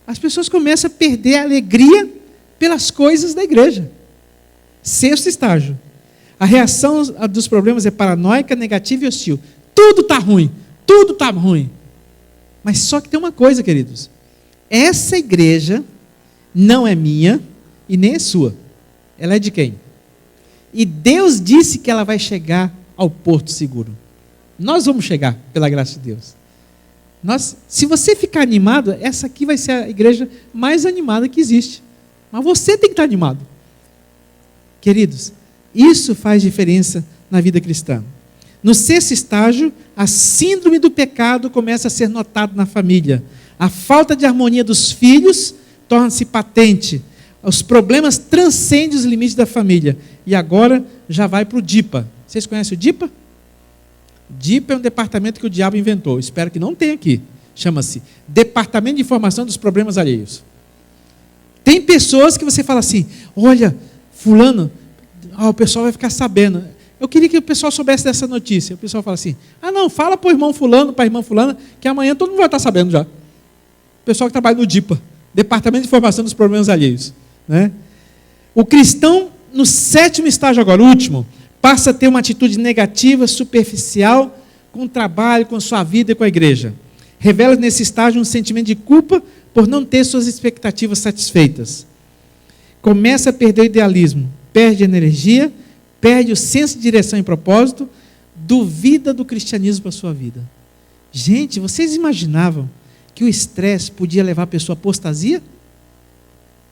As pessoas começam a perder a alegria pelas coisas da igreja. 6º estágio. A reação dos problemas é paranoica, negativa e hostil. Tudo está ruim. Tudo está ruim. Mas só que tem uma coisa, queridos. Essa igreja não é minha e nem é sua. Ela é de quem? E Deus disse que ela vai chegar ao porto seguro. Nós vamos chegar, pela graça de Deus. Se você ficar animado, essa aqui vai ser a igreja mais animada que existe. Mas você tem que estar animado. Queridos, isso faz diferença na vida cristã. No 6º estágio, a síndrome do pecado começa a ser notada na família. A falta de harmonia dos filhos torna-se patente. Os problemas transcendem os limites da família. E agora já vai para o DIPA. Vocês conhecem o DIPA? DIPA é um departamento que o diabo inventou. Espero que não tenha aqui. Chama-se Departamento de Informação dos Problemas Alheios. Tem pessoas que você fala assim, olha, fulano, o pessoal vai ficar sabendo. Eu queria que o pessoal soubesse dessa notícia. O pessoal fala assim, não, fala para o irmão fulano, para a irmã fulana, que amanhã todo mundo vai estar sabendo já. O pessoal que trabalha no DIPA, Departamento de Informação dos Problemas Alheios. Né? O cristão, no 7º estágio agora, o último, passa a ter uma atitude negativa, superficial, com o trabalho, com a sua vida e com a igreja. Revela nesse estágio um sentimento de culpa por não ter suas expectativas satisfeitas. Começa a perder o idealismo, perde a energia, perde o senso de direção e propósito, duvida do cristianismo para a sua vida. Gente, vocês imaginavam que o estresse podia levar a pessoa à apostasia?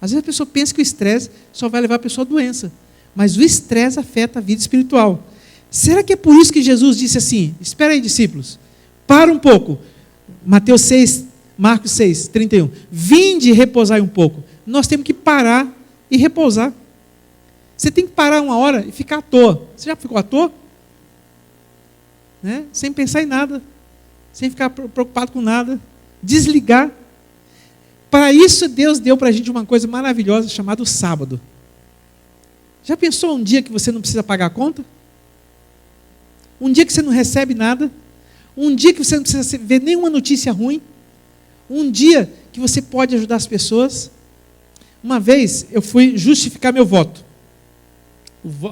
Às vezes a pessoa pensa que o estresse só vai levar a pessoa à doença. Mas o estresse afeta a vida espiritual. Será que é por isso que Jesus disse assim, espera aí, discípulos, para um pouco. Mateus 6, Marcos 6, 31. Vinde e repousai um pouco. Nós temos que parar e repousar. Você tem que parar 1 hora e ficar à toa. Você já ficou à toa? Né? Sem pensar em nada. Sem ficar preocupado com nada. Desligar. Para isso, Deus deu para a gente uma coisa maravilhosa chamada o sábado. Já pensou um dia que você não precisa pagar a conta? Um dia que você não recebe nada? Um dia que você não precisa ver nenhuma notícia ruim? Um dia que você pode ajudar as pessoas? Uma vez eu fui justificar meu voto.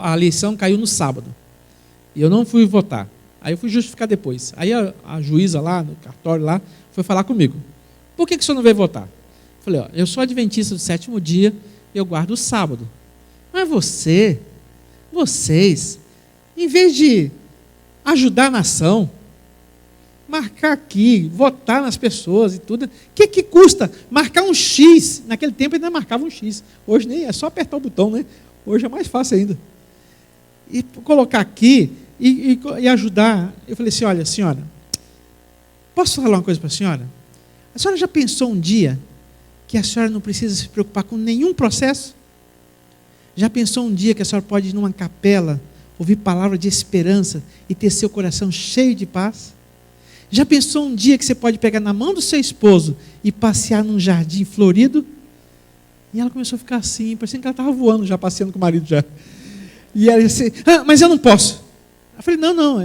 A eleição caiu no sábado. E eu não fui votar. Aí eu fui justificar depois. Aí a juíza lá, no cartório lá, foi falar comigo. Por que o senhor não veio votar? Eu falei, ó, eu sou adventista do 7º dia, eu guardo o sábado. Mas vocês, em vez de ajudar a nação, marcar aqui, votar nas pessoas e tudo, o que custa marcar um X? Naquele tempo ainda marcava um X. Hoje nem é só apertar o botão, né? Hoje é mais fácil ainda. E colocar aqui e ajudar. Eu falei assim, olha, senhora, posso falar uma coisa para a senhora? A senhora já pensou um dia que a senhora não precisa se preocupar com nenhum processo? Já pensou um dia que a senhora pode ir numa capela, ouvir palavra de esperança e ter seu coração cheio de paz? Já pensou um dia que você pode pegar na mão do seu esposo e passear num jardim florido? E ela começou a ficar assim, parecendo que ela estava voando já, passeando com o marido já. E ela disse, mas eu não posso. Eu falei, não,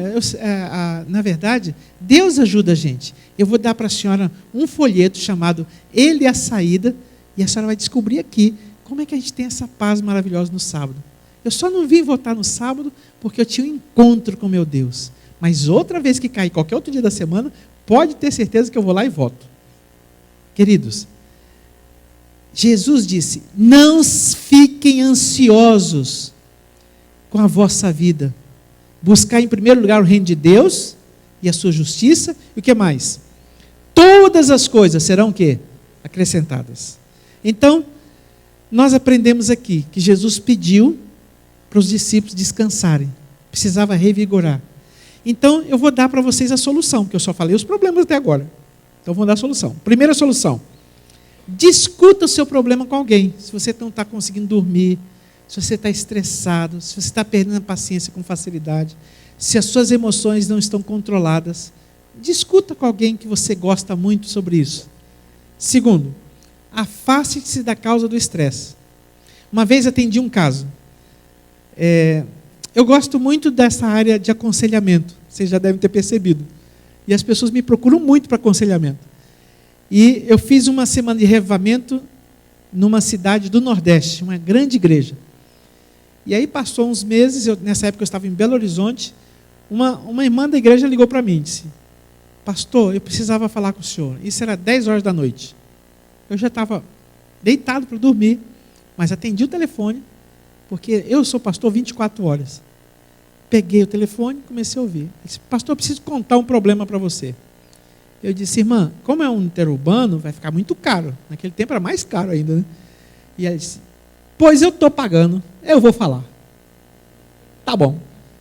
na verdade, Deus ajuda a gente. Eu vou dar para a senhora um folheto chamado Ele é a Saída, e a senhora vai descobrir aqui como é que a gente tem essa paz maravilhosa no sábado. Eu só não vim votar no sábado porque eu tinha um encontro com meu Deus. Mas outra vez que cair, qualquer outro dia da semana, pode ter certeza que eu vou lá e voto. Queridos, Jesus disse, não fiquem ansiosos com a vossa vida. Buscar em primeiro lugar o reino de Deus e a sua justiça. E o que mais? Todas as coisas serão o quê? Acrescentadas. Então, nós aprendemos aqui que Jesus pediu para os discípulos descansarem. Precisava revigorar. Então, eu vou dar para vocês a solução, porque eu só falei os problemas até agora. Então, vou dar a solução. Primeira solução. Discuta o seu problema com alguém. Se você não está conseguindo dormir, se você está estressado, se você está perdendo a paciência com facilidade, se as suas emoções não estão controladas, discuta com alguém que você gosta muito sobre isso. Segundo, afaste-se da causa do estresse. Uma vez atendi um caso. Eu gosto muito dessa área de aconselhamento, vocês já devem ter percebido. E as pessoas me procuram muito para aconselhamento. E eu fiz uma semana de revivamento numa cidade do Nordeste, uma grande igreja. E aí passou uns meses, nessa época eu estava em Belo Horizonte, uma irmã da igreja ligou para mim e disse, pastor, eu precisava falar com o senhor. Isso era 10 horas da noite. Eu já estava deitado para dormir, mas atendi o telefone, porque eu sou pastor 24 horas. Peguei o telefone e comecei a ouvir. Ele disse, pastor, eu preciso contar um problema para você. Eu disse, irmã, como é um interurbano, vai ficar muito caro. Naquele tempo era mais caro ainda, né? E ela disse, pois eu estou pagando, eu vou falar. Tá bom.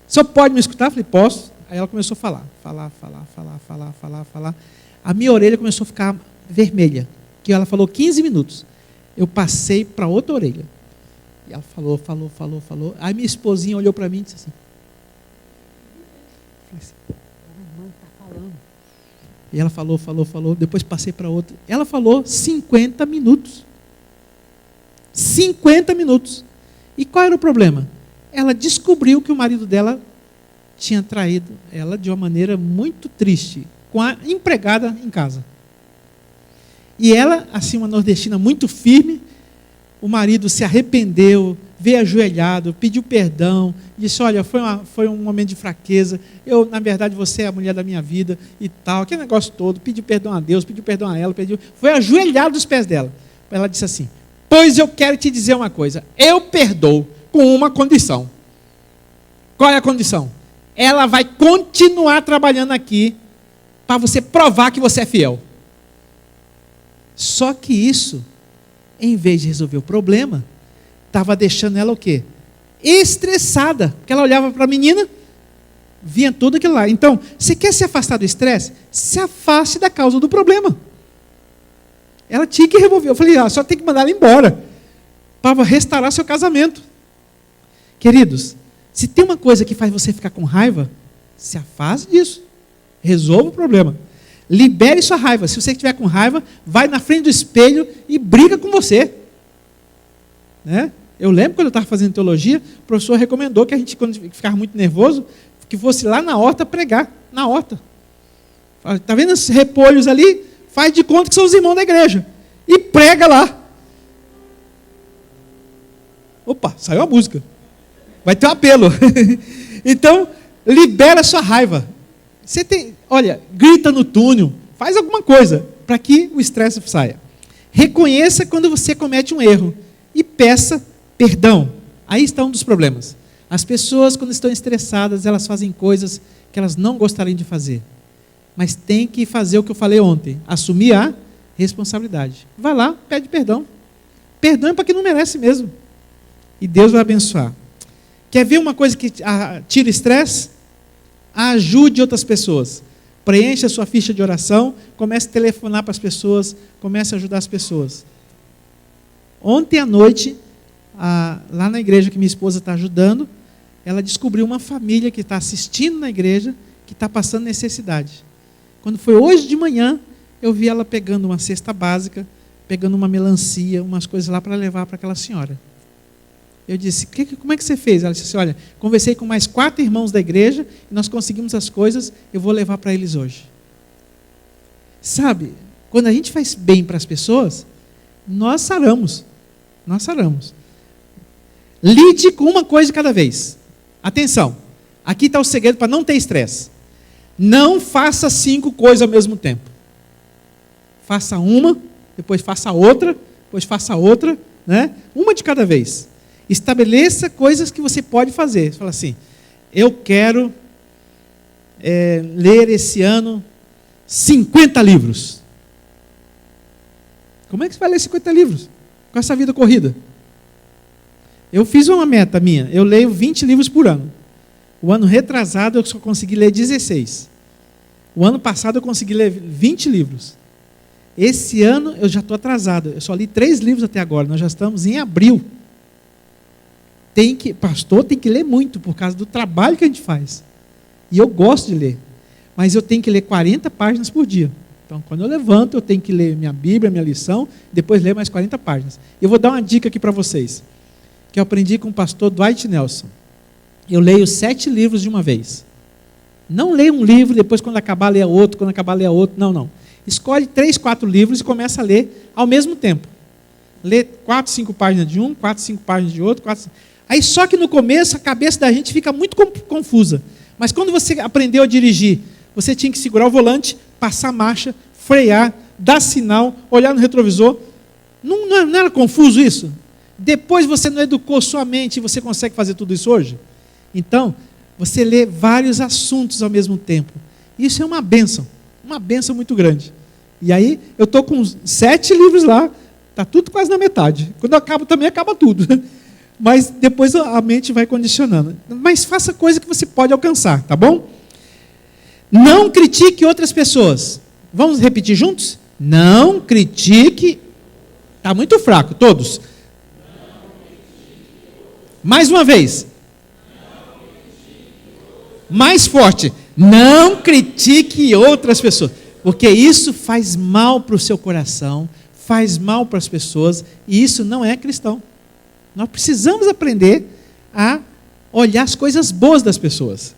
O senhor pode me escutar? Eu falei, posso. Aí ela começou a falar. Falar. A minha orelha começou a ficar vermelha. Que ela falou 15 minutos. Eu passei para outra orelha. E ela falou. Aí minha esposinha olhou para mim e disse assim. Eu falei assim, a irmã está falando. E ela falou. Depois passei para outra. Ela falou 50 minutos. 50 minutos. E qual era o problema? Ela descobriu que o marido dela tinha traído ela de uma maneira muito triste, com a empregada em casa. E ela, assim, uma nordestina muito firme, o marido se arrependeu, veio ajoelhado, pediu perdão, disse, olha, foi um momento de fraqueza, na verdade, você é a mulher da minha vida e tal, aquele negócio todo, pediu perdão a Deus, pediu perdão a ela, foi ajoelhado aos pés dela. Ela disse assim, pois eu quero te dizer uma coisa, eu perdoo com uma condição. Qual é a condição? Ela vai continuar trabalhando aqui para você provar que você é fiel. Só que isso, em vez de resolver o problema, estava deixando ela o quê? Estressada. Porque ela olhava para a menina, vinha tudo aquilo lá. Então, você quer se afastar do estresse? Se afaste da causa do problema. Ela tinha que resolver. Eu falei, só tem que mandar ela embora para restaurar seu casamento. Queridos, se tem uma coisa que faz você ficar com raiva, se afaste disso. Resolva o problema. Libere sua raiva. Se você estiver com raiva, vai na frente do espelho e briga com você. Né? Eu lembro quando eu estava fazendo teologia, o professor recomendou que a gente, quando ficava muito nervoso, que fosse lá na horta pregar. Na horta. Está vendo esses repolhos ali? Faz de conta que são os irmãos da igreja. E prega lá. Opa, saiu a música. Vai ter um apelo. Então, libera a sua raiva. Olha, grita no túnel, faz alguma coisa para que o estresse saia. Reconheça quando você comete um erro e peça perdão. Aí está um dos problemas. As pessoas, quando estão estressadas, elas fazem coisas que elas não gostariam de fazer. Mas tem que fazer o que eu falei ontem, assumir a responsabilidade. Vai lá, pede perdão. Perdão é para quem não merece mesmo. E Deus vai abençoar. Quer ver uma coisa que tira estresse? Ajude outras pessoas. Preencha a sua ficha de oração, comece a telefonar para as pessoas, comece a ajudar as pessoas. Ontem à noite, lá na igreja que minha esposa está ajudando, ela descobriu uma família que está assistindo na igreja, que está passando necessidade. Quando foi hoje de manhã, eu vi ela pegando uma cesta básica, pegando uma melancia, umas coisas lá para levar para aquela senhora. Eu disse, como é que você fez? Ela disse assim, olha, conversei com mais 4 irmãos da igreja, e nós conseguimos as coisas, eu vou levar para eles hoje. Sabe, quando a gente faz bem para as pessoas, nós saramos. Nós saramos. Lide com uma coisa de cada vez. Atenção, aqui está o segredo para não ter estresse. Não faça 5 coisas ao mesmo tempo. Faça uma, depois faça outra, depois faça outra, né? Uma de cada vez. Estabeleça coisas que você pode fazer. Você fala assim, eu quero ler esse ano 50 livros. Como é que você vai ler 50 livros com essa vida corrida? Eu fiz uma meta minha, eu leio 20 livros por ano. O ano retrasado eu só consegui ler 16. O ano passado eu consegui ler 20 livros. Esse ano eu já estou atrasado, eu só li 3 livros até agora, nós já estamos em abril. Pastor tem que ler muito, por causa do trabalho que a gente faz. E eu gosto de ler, mas eu tenho que ler 40 páginas por dia. Então, quando eu levanto, eu tenho que ler minha Bíblia, minha lição, depois ler mais 40 páginas. Eu vou dar uma dica aqui para vocês, que eu aprendi com o pastor Dwight Nelson. Eu leio 7 livros de uma vez. Não leia um livro, depois quando acabar, leia outro, quando acabar, leia outro. Não. Escolhe 3, 4 livros e começa a ler ao mesmo tempo. Lê 4, 5 páginas de um, 4, 5 páginas de outro, 4, 5... Aí só que no começo a cabeça da gente fica muito confusa. Mas quando você aprendeu a dirigir, você tinha que segurar o volante, passar a marcha, frear, dar sinal, olhar no retrovisor. Não era confuso isso? Depois você não educou sua mente e você consegue fazer tudo isso hoje? Então, você lê vários assuntos ao mesmo tempo. Isso é uma bênção muito grande. E aí, eu estou com 7 livros lá, está tudo quase na metade. Quando eu acabo também, acaba tudo. Mas depois a mente vai condicionando. Mas faça coisa que você pode alcançar, tá bom? Não critique outras pessoas. Vamos repetir juntos? Não critique. Está muito fraco, todos. Mais uma vez. Mais forte. Não critique outras pessoas. Porque isso faz mal para o seu coração, faz mal para as pessoas, e isso não é cristão. Nós precisamos aprender a olhar as coisas boas das pessoas.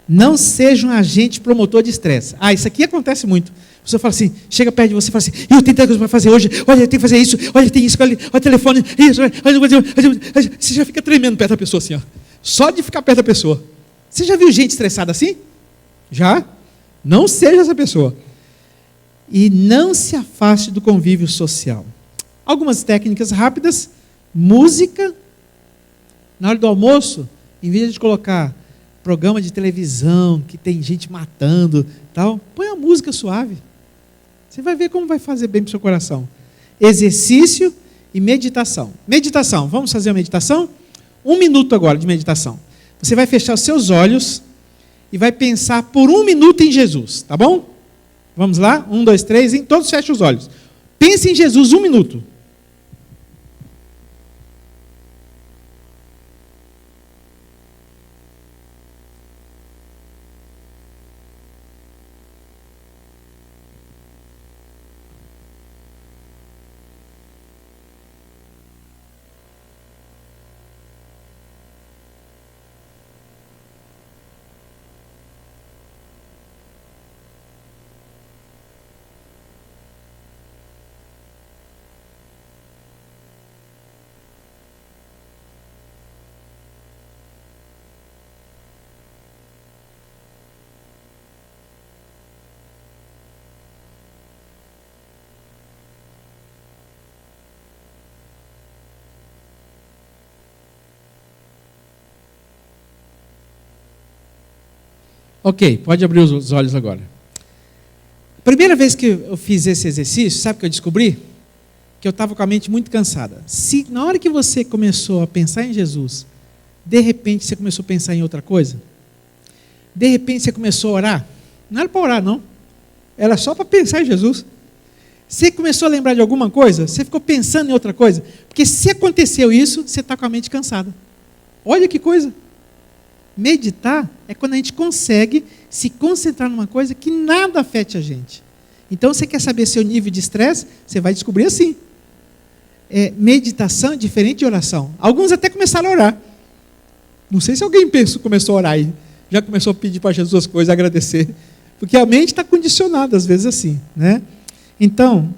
Não seja um agente promotor de estresse. Isso aqui acontece muito. A pessoa fala assim, chega perto de você e fala assim, eu tenho tanta coisa para fazer hoje, olha, eu tenho que fazer isso, olha, tem isso, olha o telefone, isso, olha, você já fica tremendo perto da pessoa assim, ó. Só de ficar perto da pessoa. Você já viu gente estressada assim? Já? Não seja essa pessoa. E não se afaste do convívio social. Algumas técnicas rápidas. Música. Na hora do almoço, em vez de colocar programa de televisão, que tem gente matando, tal, põe a música suave. Você vai ver como vai fazer bem para o seu coração. Exercício e meditação. Meditação, vamos fazer a meditação? 1 minuto agora de meditação. Você vai fechar os seus olhos e vai pensar por 1 minuto em Jesus, tá bom? Vamos lá? 1, 2, 3, todos fechem os olhos. Pense em Jesus 1 minuto. Ok, pode abrir os olhos agora. Primeira vez que eu fiz esse exercício, sabe o que eu descobri? Que eu estava com a mente muito cansada. Se na hora que você começou a pensar em Jesus, de repente você começou a pensar em outra coisa, de repente você começou a orar, não era para orar não, era só para pensar em Jesus. Você começou a lembrar de alguma coisa, você ficou pensando em outra coisa, porque se aconteceu isso, você está com a mente cansada. Olha que coisa. Meditar é quando a gente consegue se concentrar numa coisa que nada afete a gente. Então, você quer saber seu nível de estresse? Você vai descobrir assim. Meditação é diferente de oração. Alguns até começaram a orar. Não sei se alguém começou a orar aí. Já começou a pedir para Jesus as coisas, agradecer. Porque a mente está condicionada, às vezes, assim, né? Então,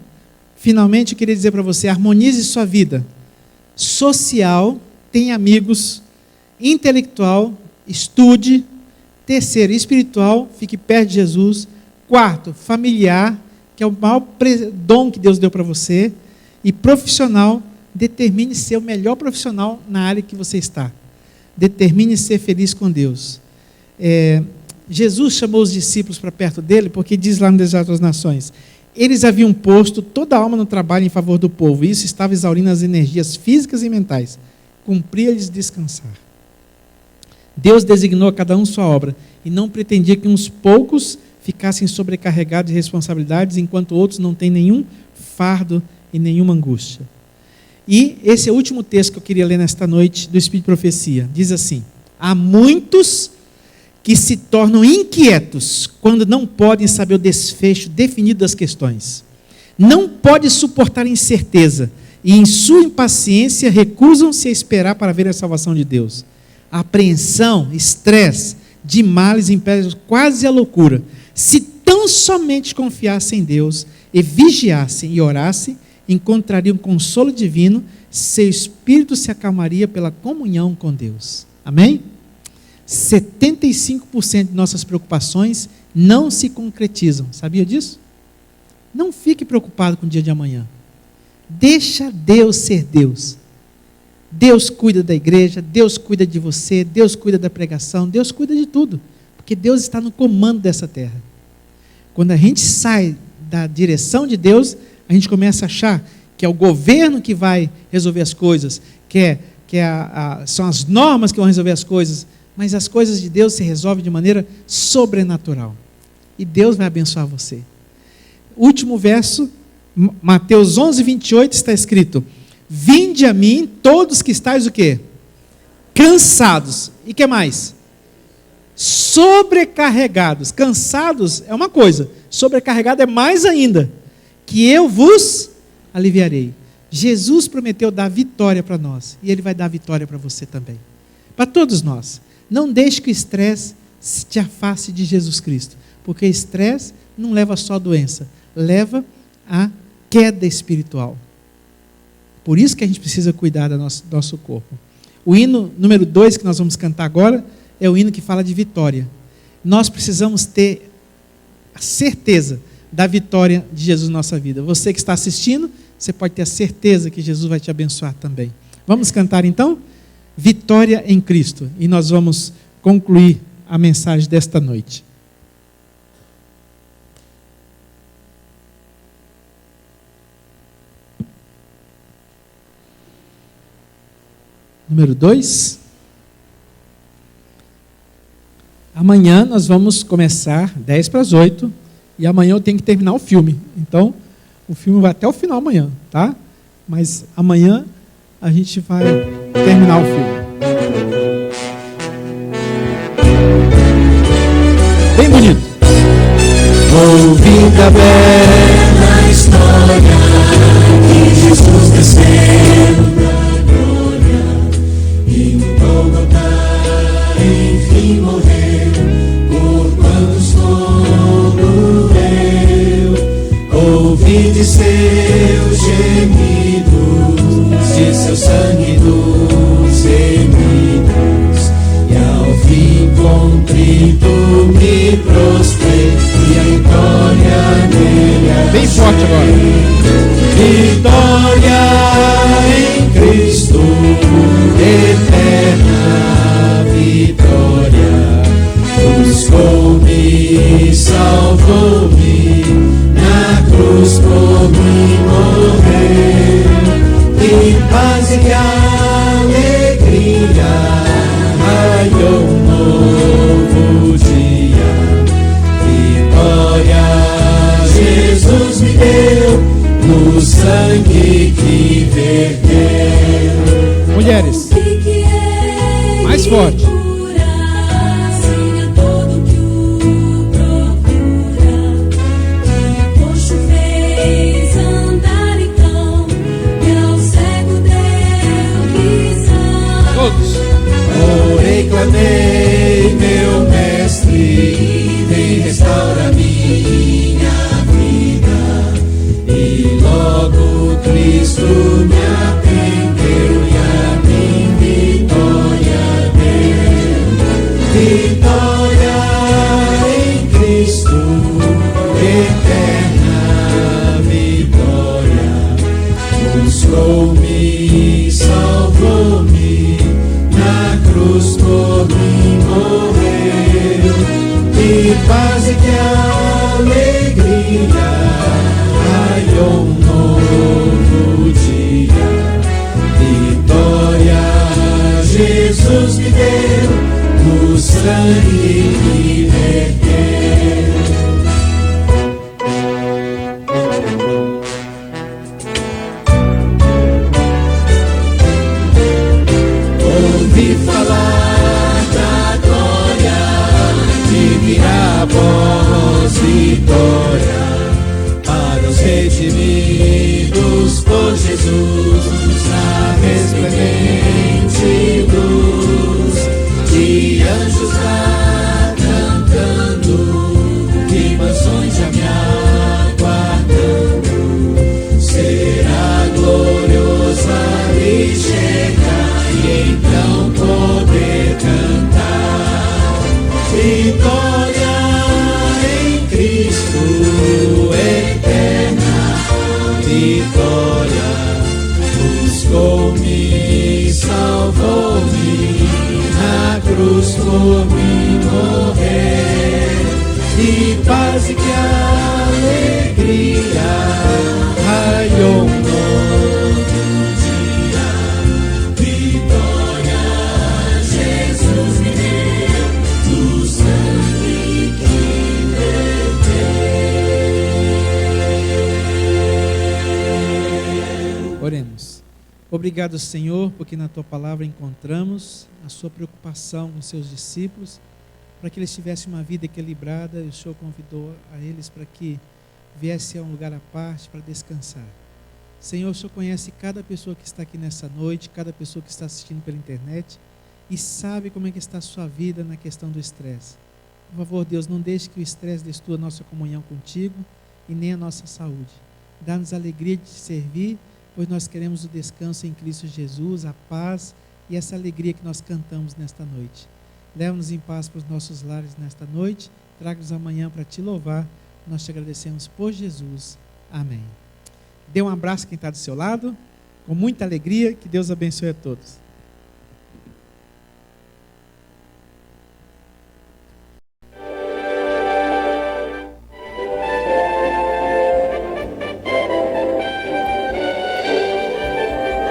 finalmente, eu queria dizer para você, harmonize sua vida social, tenha amigos, intelectual, estude. Terceiro, espiritual, fique perto de Jesus. Quarto, familiar, que é o maior dom que Deus deu para você. E profissional, determine ser o melhor profissional na área que você está. Determine ser feliz com Deus. Jesus chamou os discípulos para perto dele, porque diz lá no Deserto das Nações, eles haviam posto toda a alma no trabalho em favor do povo, e isso estava exaurindo as energias físicas e mentais. Cumpria-lhes descansar. Deus designou a cada um sua obra, e não pretendia que uns poucos ficassem sobrecarregados de responsabilidades, enquanto outros não têm nenhum fardo e nenhuma angústia. E esse é o último texto que eu queria ler nesta noite do Espírito de Profecia. Diz assim, há muitos que se tornam inquietos quando não podem saber o desfecho definido das questões. Não podem suportar incerteza e em sua impaciência recusam-se a esperar para ver a salvação de Deus. A apreensão, estresse de males impede quase a loucura. Se tão somente confiassem em Deus e vigiassem e orassem, encontrariam consolo divino, seu espírito se acalmaria pela comunhão com Deus. Amém? 75% de nossas preocupações não se concretizam. Sabia disso? Não fique preocupado com o dia de amanhã. Deixa Deus ser Deus. Deus cuida da igreja, Deus cuida de você, Deus cuida da pregação, Deus cuida de tudo. Porque Deus está no comando dessa terra. Quando a gente sai da direção de Deus, a gente começa a achar que é o governo que vai resolver as coisas, são as normas que vão resolver as coisas, mas as coisas de Deus se resolvem de maneira sobrenatural. E Deus vai abençoar você. Último verso, Mateus 11, 28, está escrito, vinde a mim todos que estáis o quê? Cansados. E que mais? Sobrecarregados. Cansados é uma coisa, sobrecarregado é mais ainda. Que eu vos aliviarei. Jesus prometeu dar vitória para nós. E Ele vai dar vitória para você também. Para todos nós. Não deixe que o estresse te afaste de Jesus Cristo. Porque estresse não leva só a doença. Leva a queda espiritual. Por isso que a gente precisa cuidar do nosso corpo. O hino número 2 que nós vamos cantar agora é o hino que fala de vitória. Nós precisamos ter a certeza da vitória de Jesus na nossa vida. Você que está assistindo, você pode ter a certeza que Jesus vai te abençoar também. Vamos cantar então? Vitória em Cristo. E nós vamos concluir a mensagem desta noite. Número 2. Amanhã nós vamos começar 10 para as 8. E amanhã eu tenho que terminar o filme. Então, o filme vai até o final amanhã, tá? Mas amanhã a gente vai terminar o filme. Bem bonito. Ouvindo a bela história de Jesus descendo da glória e no Gólgota enfim morreu por quantos foram ouvi de seus gemidos, de seu sangue dos remidos, e ao fim contrito me prostrei, e a vitória nele Bem forte agora. Vitória em Cristo, eterna vitória, buscou por mim morreu, que paz e que alegria, raiou um novo dia, vitória Jesus me deu, no sangue que verteu. Mulheres, mais forte. Orei, clamei, meu mestre, vem restaura minha vida. E logo Cristo me atendeu e a mim vitória deu. Vitória em Cristo, eterna vitória. Buscou-me, salvou-me, na cruz por mim morreu. Que paz e que alegria, raiou um novo dia. Vitória Jesus me deu, no sangue que verteu. Ouvi falar da glória, divina voz, vitória, para os redimidos por Jesus, na resplendente luz, de anjos lá cantando, de mansões já me aguardando. Será glorioso ali chegar e então poder cantar. Vitória em Cristo, eterna vitória. Buscou-me, salvou-me, na cruz por mim morrer. E paz e que alegria, raiou um novo dia. Vitória Jesus me deu, no sangue que verteu. Oremos. Obrigado, Senhor, porque na Tua palavra encontramos a Sua preocupação com os Seus discípulos, para que eles tivessem uma vida equilibrada, e o Senhor convidou a eles para que viessem a um lugar à parte para descansar. Senhor, o Senhor conhece cada pessoa que está aqui nessa noite, cada pessoa que está assistindo pela internet, e sabe como é que está a sua vida na questão do estresse. Por favor, Deus, não deixe que o estresse destrua a nossa comunhão contigo e nem a nossa saúde. Dá-nos a alegria de te servir, pois nós queremos o descanso em Cristo Jesus, a paz e essa alegria que nós cantamos nesta noite. Leva-nos em paz para os nossos lares nesta noite, traga-nos amanhã para te louvar. Nós te agradecemos por Jesus. Amém. Dê um abraço a quem está do seu lado, com muita alegria, que Deus abençoe a todos.